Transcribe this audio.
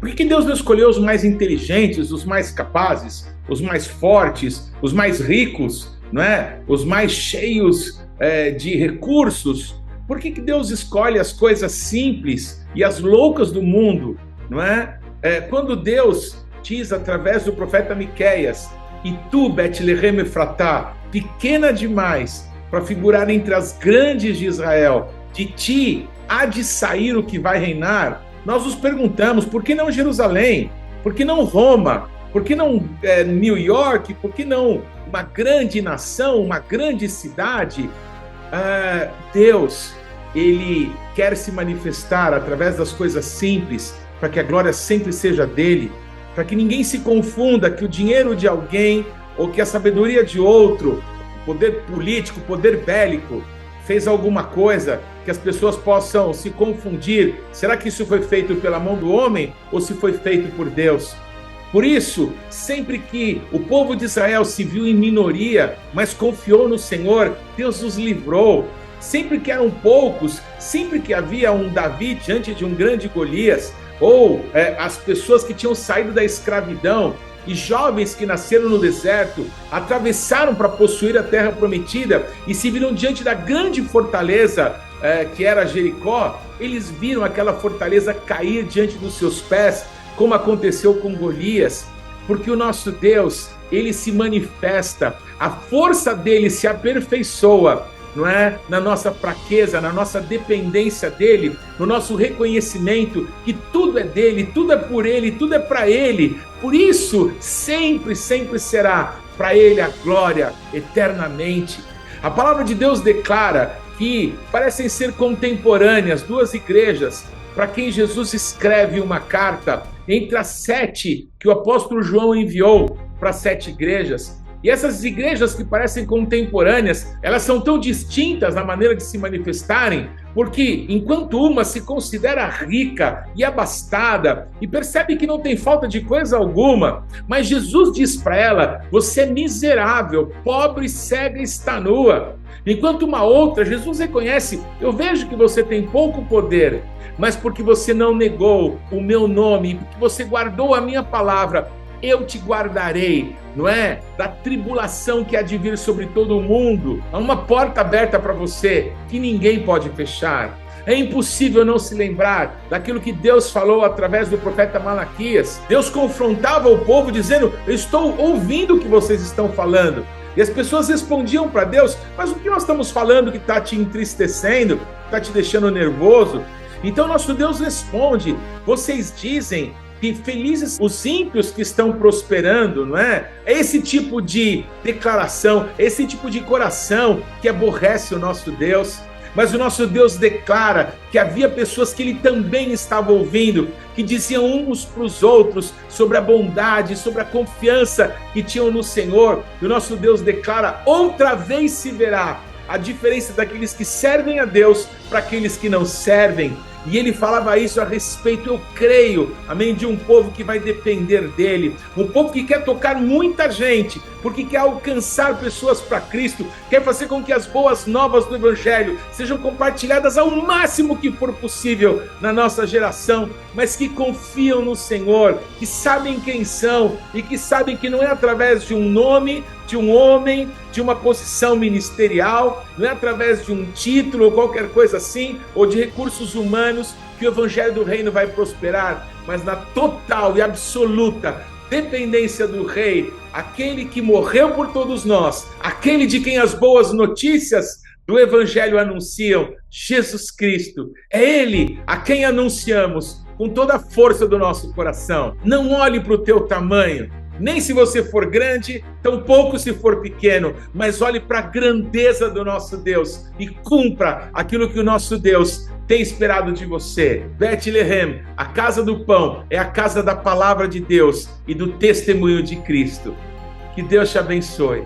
Por que Deus não escolheu os mais inteligentes, os mais capazes, os mais fortes, os mais ricos, não é? Os mais cheios de recursos? Por que Deus escolhe as coisas simples e as loucas do mundo, não é? Quando Deus diz através do profeta Miqueias: e tu, Betlehem Efratá, pequena demais para figurar entre as grandes de Israel, de ti há de sair o que vai reinar. Nós nos perguntamos, por que não Jerusalém? Por que não Roma? Por que não New York? Por que não uma grande nação, uma grande cidade? Deus, Ele quer se manifestar através das coisas simples, para que a glória sempre seja dele, para que ninguém se confunda que o dinheiro de alguém ou que a sabedoria de outro, poder político, poder bélico, fez alguma coisa que as pessoas possam se confundir. Será que isso foi feito pela mão do homem ou se foi feito por Deus? Por isso, sempre que o povo de Israel se viu em minoria, mas confiou no Senhor, Deus os livrou. Sempre que eram poucos, sempre que havia um Davi diante de um grande Golias, ou as pessoas que tinham saído da escravidão e jovens que nasceram no deserto, atravessaram para possuir a terra prometida e se viram diante da grande fortaleza que era Jericó, eles viram aquela fortaleza cair diante dos seus pés, como aconteceu com Golias, porque o nosso Deus, ele se manifesta, a força dele se aperfeiçoa, não é? Na nossa fraqueza, na nossa dependência dele, no nosso reconhecimento que tudo é dele, tudo é por ele, tudo é para ele. Por isso, sempre, sempre será para ele a glória eternamente. A palavra de Deus declara que parecem ser contemporâneas duas igrejas para quem Jesus escreve uma carta, entre as 7 que o apóstolo João enviou para 7 igrejas. E essas igrejas que parecem contemporâneas, elas são tão distintas na maneira de se manifestarem, porque enquanto uma se considera rica e abastada e percebe que não tem falta de coisa alguma, mas Jesus diz para ela: você é miserável, pobre, cega e está nua. Enquanto uma outra, Jesus reconhece: eu vejo que você tem pouco poder, mas porque você não negou o meu nome, porque você guardou a minha palavra, eu te guardarei, não é? Da tribulação que há de vir sobre todo o mundo. Há uma porta aberta para você que ninguém pode fechar. É impossível não se lembrar daquilo que Deus falou através do profeta Malaquias. Deus confrontava o povo dizendo: eu estou ouvindo o que vocês estão falando. E as pessoas respondiam para Deus: mas o que nós estamos falando que está te entristecendo, está te deixando nervoso? Então nosso Deus responde: vocês dizem que felizes os ímpios que estão prosperando, não é? É esse tipo de declaração, esse tipo de coração que aborrece o nosso Deus. Mas o nosso Deus declara que havia pessoas que ele também estava ouvindo, que diziam uns para os outros sobre a bondade, sobre a confiança que tinham no Senhor. E o nosso Deus declara: outra vez se verá a diferença daqueles que servem a Deus para aqueles que não servem. E ele falava isso a respeito, eu creio, amém, de um povo que vai depender dele, um povo que quer tocar muita gente, porque quer alcançar pessoas para Cristo, quer fazer com que as boas novas do Evangelho sejam compartilhadas ao máximo que for possível na nossa geração, mas que confiam no Senhor, que sabem quem são e que sabem que não é através de um nome, de um homem, de uma posição ministerial, não é através de um título ou qualquer coisa assim, ou de recursos humanos, que o Evangelho do Reino vai prosperar, mas na total e absoluta dependência do Rei, aquele que morreu por todos nós, aquele de quem as boas notícias do Evangelho anunciam, Jesus Cristo. É Ele a quem anunciamos com toda a força do nosso coração. Não olhe para o teu tamanho, nem se você for grande, tampouco se for pequeno, mas olhe para a grandeza do nosso Deus e cumpra aquilo que o nosso Deus tem esperado de você. Betlehem, a casa do pão, é a casa da palavra de Deus e do testemunho de Cristo. Que Deus te abençoe.